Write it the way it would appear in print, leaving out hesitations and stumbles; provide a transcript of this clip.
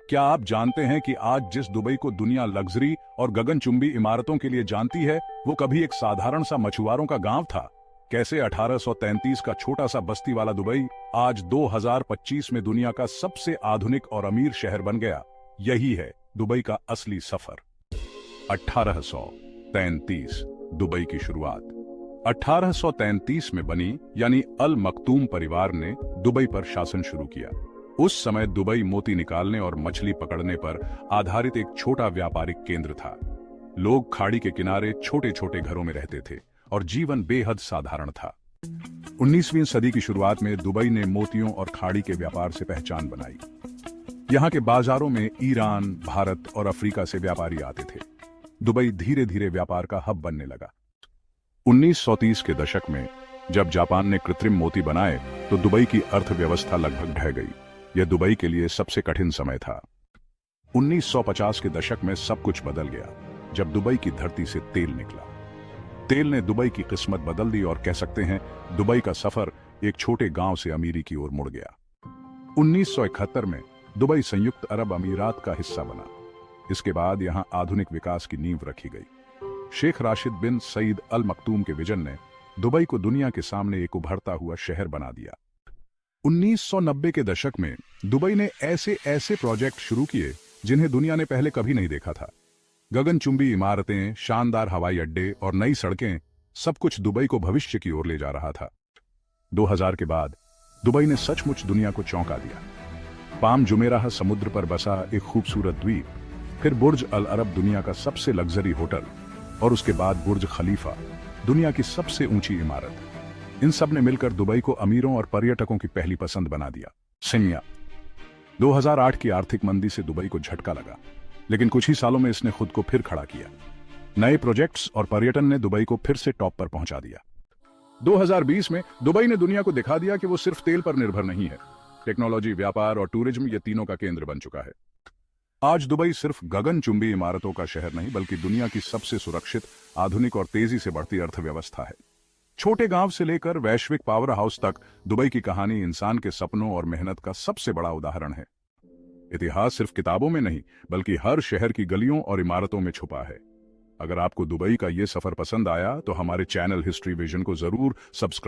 क्या आप जानते हैं कि आज जिस दुबई को दुनिया लग्जरी और गगनचुंबी इमारतों के लिए जानती है, वो कभी एक साधारण सा मछुआरों का गांव था। कैसे 1833 का छोटा सा बस्ती वाला दुबई आज 2025 में दुनिया का सबसे आधुनिक और अमीर शहर बन गया। यही है दुबई का असली सफर। 1833 दुबई की शुरुआत 1833 में बनी, यानी अल मखतूम परिवार ने दुबई पर शासन शुरू किया। उस समय दुबई मोती निकालने और मछली पकड़ने पर आधारित एक छोटा व्यापारिक केंद्र था। लोग खाड़ी के किनारे छोटे छोटे घरों में रहते थे और जीवन बेहद साधारण था। 19वीं सदी की शुरुआत में दुबई ने मोतियों और खाड़ी के व्यापार से पहचान बनाई। यहाँ के बाजारों में ईरान, भारत और अफ्रीका से व्यापारी आते थे। दुबई धीरे धीरे व्यापार का हब बनने लगा। 1930 के दशक में जब जापान ने कृत्रिम मोती बनाए तो दुबई की अर्थव्यवस्था लगभग ढह गई। यह दुबई के लिए सबसे कठिन समय था। 1950 के दशक में सब कुछ बदल गया जब दुबई की धरती से तेल निकला। तेल ने दुबई की किस्मत बदल दी और कह सकते हैं दुबई का सफर एक छोटे गांव से अमीरी की ओर मुड़ गया। 1971 में दुबई संयुक्त अरब अमीरात का हिस्सा बना। इसके बाद यहां आधुनिक विकास की नींव रखी गई। शेख राशिद बिन सईद अल मखतूम के विजन ने दुबई को दुनिया के सामने एक उभरता हुआ शहर बना दिया। 1990 के दशक में दुबई ने ऐसे प्रोजेक्ट शुरू किए जिन्हें दुनिया ने पहले कभी नहीं देखा था। गगनचुंबी इमारतें, शानदार हवाई अड्डे और नई सड़कें, सब कुछ दुबई को भविष्य की ओर ले जा रहा था। 2000 के बाद दुबई ने सचमुच दुनिया को चौंका दिया। पाम जुमेराह समुद्र पर बसा एक खूबसूरत द्वीप, फिर बुर्ज अल अरब दुनिया का सबसे लग्जरी होटल, और उसके बाद बुर्ज खलीफा दुनिया की सबसे ऊंची इमारत। इन सब ने मिलकर दुबई को अमीरों और पर्यटकों की पहली पसंद बना दिया। सिंया 2008 की आर्थिक मंदी से दुबई को झटका लगा, लेकिन कुछ ही सालों में इसने खुद को फिर खड़ा किया। नए प्रोजेक्ट्स और पर्यटन ने दुबई को फिर से टॉप पर पहुंचा दिया। 2020 में दुबई ने दुनिया को दिखा दिया कि वो सिर्फ तेल पर निर्भर नहीं है। टेक्नोलॉजी, व्यापार और टूरिज्म, ये तीनों का केंद्र बन चुका है। आज दुबई सिर्फ गगनचुंबी इमारतों का शहर नहीं, बल्कि दुनिया की सबसे सुरक्षित, आधुनिक और तेजी से बढ़ती अर्थव्यवस्था है। छोटे गांव से लेकर वैश्विक पावर हाउस तक दुबई की कहानी इंसान के सपनों और मेहनत का सबसे बड़ा उदाहरण है। इतिहास सिर्फ किताबों में नहीं, बल्कि हर शहर की गलियों और इमारतों में छुपा है। अगर आपको दुबई का ये सफर पसंद आया तो हमारे चैनल हिस्ट्री विजन को जरूर सब्सक्राइब